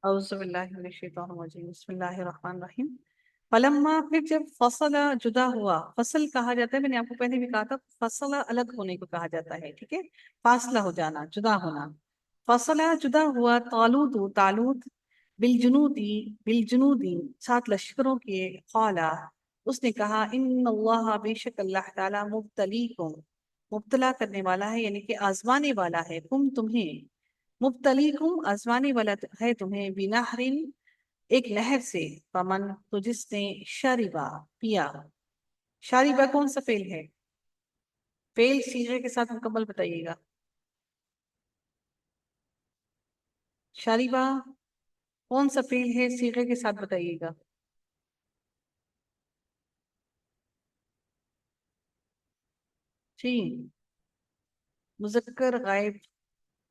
اعوذ باللہ من الشیطان الرجیم بسم اللہ الرحمن الرحیم فلما پھر جب فصل جدا ہوا، فصل کہا جاتا ہے، میں نے آپ کو پہلے بھی کہا تھا فصل الگ ہونے کو کہا جاتا ہے، ٹھیک ہے، فاصلہ ہو جانا، جدا ہونا۔ فصل جدا ہوا طالوت بالجنودی سات لشکروں کے، قالا اس نے کہا ان اللہ بے شک اللہ تعالی مبتلیکم مبتلا کرنے والا ہے، یعنی کہ آزمانے والا ہے، تمہیں مبتلیکم آزمانے والا ہے تمہیں بنہرن ایک نہر سے، فمن تو جس نے شربا پیا، شاربہ کون سا فعل ہے؟ فعل صیغے کے ساتھ مکمل بتائیے گا۔ شاربہ کون سا فعل ہے صیغے کے ساتھ بتائیے گا۔ جی، مذکر غائب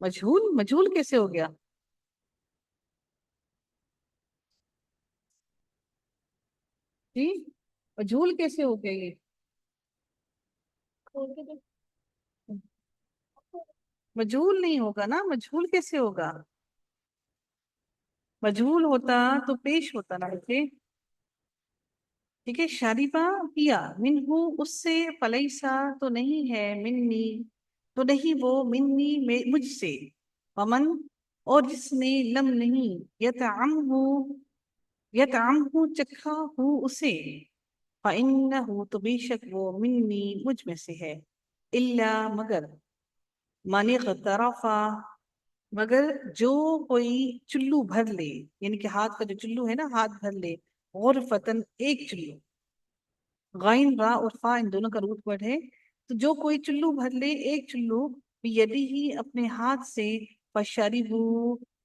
مجہول کیسے ہو گیا؟ جی، مجہول کیسے ہو گیا یہ؟ مجہول نہیں ہوگا نا، مجہول کیسے ہوگا؟ مجہول ہوتا تو پیش ہوتا نا بچے، ٹھیک ہے۔ شاربہ پیا، منہو اس سے، فلیسا تو نہیں ہے، منی تو نہیں وہ، منی مجھ سے، ومن اور جس نے، لم نہیں، یطعمہ چکھا ہو اسے، فإنہ تو بے شک وہ، منی مجھ میں سے ہے، الا مگر، من اغترفا مگر جو کوئی چلو بھر لے، یعنی کہ ہاتھ کا جو چلو ہے نا، ہاتھ بھر لے، غرفتن ایک چلو، غائن را اور فا ان دونوں کا روٹ ورڈ ہے، تو جو کوئی چلو بھر لے ایک چلو، بیدی ہی اپنے ہاتھ سے، فشربو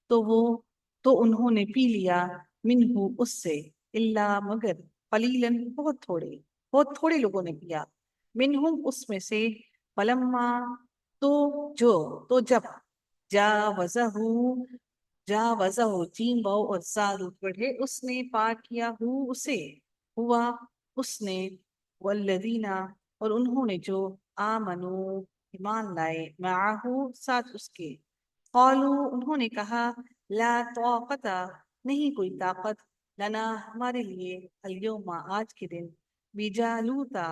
تو وہ، تو انہوں نے پی لیا، منہو اس سے، الا مگر، قلیلن بہت تھوڑے لوگوں نے پیا، منہم اس میں سے، فلما تو جو، تو جب، جاوزہ جیم باؤ اور زا روٹ ورڈ ہے، اس نے پار کیا ہو اسے، ہوا اس نے، والذین اور انہوں نے جو، آمنو ایمان لائے، معاہو ساتھ اس کے، قالو انہوں نے کہا، لا طاقت نہیں کوئی طاقت، لنا ہمارے لیے، الیوم آج کے دن، بجالوتا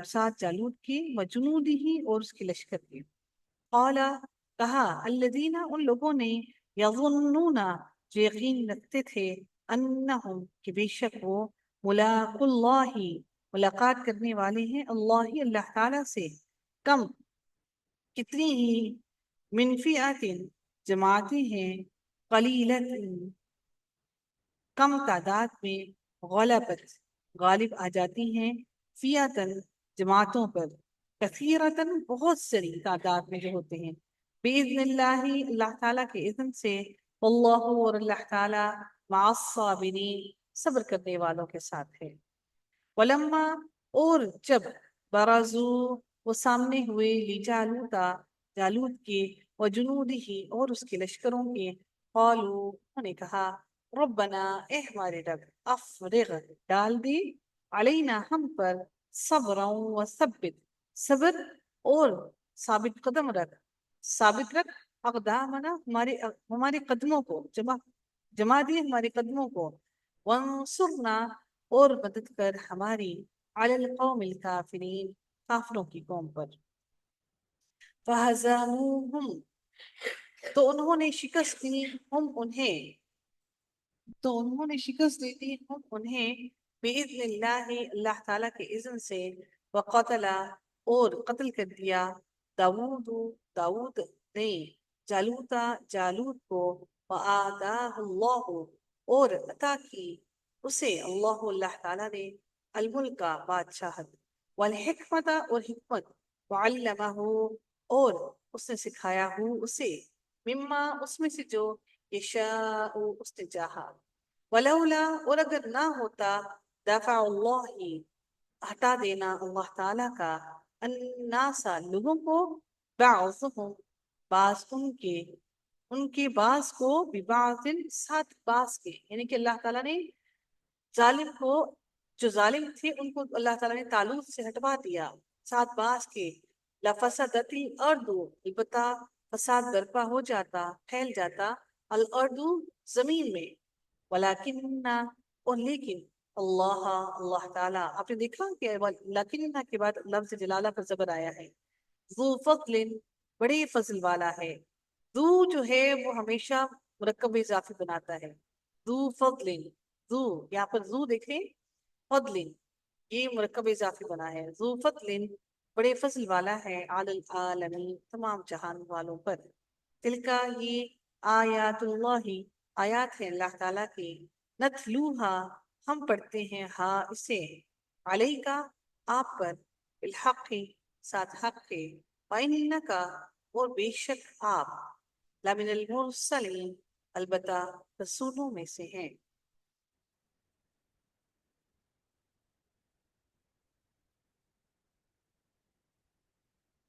ساتھ جالوت کی، وجنودی ہی اور اس کے لشکر کے، قالا کہا، الذین ان لوگوں نے، یظنون جو یقین رکھتے تھے، انہم کہ بے شک وہ، ملاق اللہ ملاقات کرنے والے ہیں، اللہ تعالیٰ سے، کم کتنی ہی، من فئات جماعتیں ہیں، قلیلت کم تعداد میں، غلبت غالب آ جاتی ہیں، فئاتن جماعتوں پر، کثیرتن بہت ساری تعداد میں جو ہوتے ہیں، بإذن اللہ اللہ تعالیٰ کے اذن سے، واللہ اور اللہ تعالیٰ، مع الصابرین صبر کرنے والوں کے ساتھ ہے۔ ولما اور جب، برازو وہ سامنے ہوئے، لجالوتا جالوت کے، وجنودہ اور اس کے لشکروں کے، قالو انہوں نے کہا، ربنا اے ہمارے رب، افرغ ڈال دے، علینا ہم پر، صبرا و ثبت صبر اور ثابت قدم رکھ، ثابت رکھ، اقدامنا ہمارے قدموں کو، جما دی ہمارے قدموں کو، وانصرنا اور مدد کر ہماری، علی القوم الکافرین کافروں کی قوم پر، فہزموہم تو انہوں نے شکست دی، انہوں نے شکست دی تھی ہم انہیں، بإذن اللہ اللہ تعالیٰ کے اذن سے، وقتل اور قتل کر دیا، داود نے، جالوت کو، وآتاہ اللہ اور عطا کی اسے، اللہ تعالیٰ نے، الملک بادشاہت، والحکمت اور حکمت، وعلمہ اور اس نے سکھایا ہو اسے، مما اس میں سے جو، یشاء اس نے چاہا، ولولا اور اگر نہ ہوتا، دفع اللہ ہٹا دینا اللہ تعالیٰ کا، الناس لوگوں کو، بعضهم بعض ان کے بعض کو، ببعض ساتھ بعض کے، یعنی کہ اللہ تعالیٰ نے ظالم کو، جو ظالم تھے ان کو اللہ تعالیٰ نے طالوت سے ہٹوا دیا، ساتھ بعض کے، لفسدت الارض البتہ فساد برپا ہو جاتا، پھیل جاتا، الارض زمین میں، ولیکن اور لیکن اللہ اللہ تعالیٰ، آپ نے دیکھا کہ لیکن کے بعد لفظ جلالہ پر زبر آیا ہے، ذو فضل بڑے فضل والا ہے، ذو جو ہے وہ ہمیشہ مرکب اضافی بناتا ہے، ذو فضل، ذو یہاں پر ذو دیکھیں، فضل یہ مرکب اضافی بنا ہے، ذو فضل بڑے فضل والا ہے، علی العالمین تمام جہان والوں پر، تلکا یہ آیات اللہ آیات ہے اللہ تعالیٰ کی، نتلوہا ہم پڑھتے ہیں ہاں اسے، علیکا آپ پر، بالحق ساتھ حق کے، وَإِنَّكَ اور بے شک آپ، لَمِنَ الْمُرْسَلِينَ البتہ رسولوں میں سے ہیں،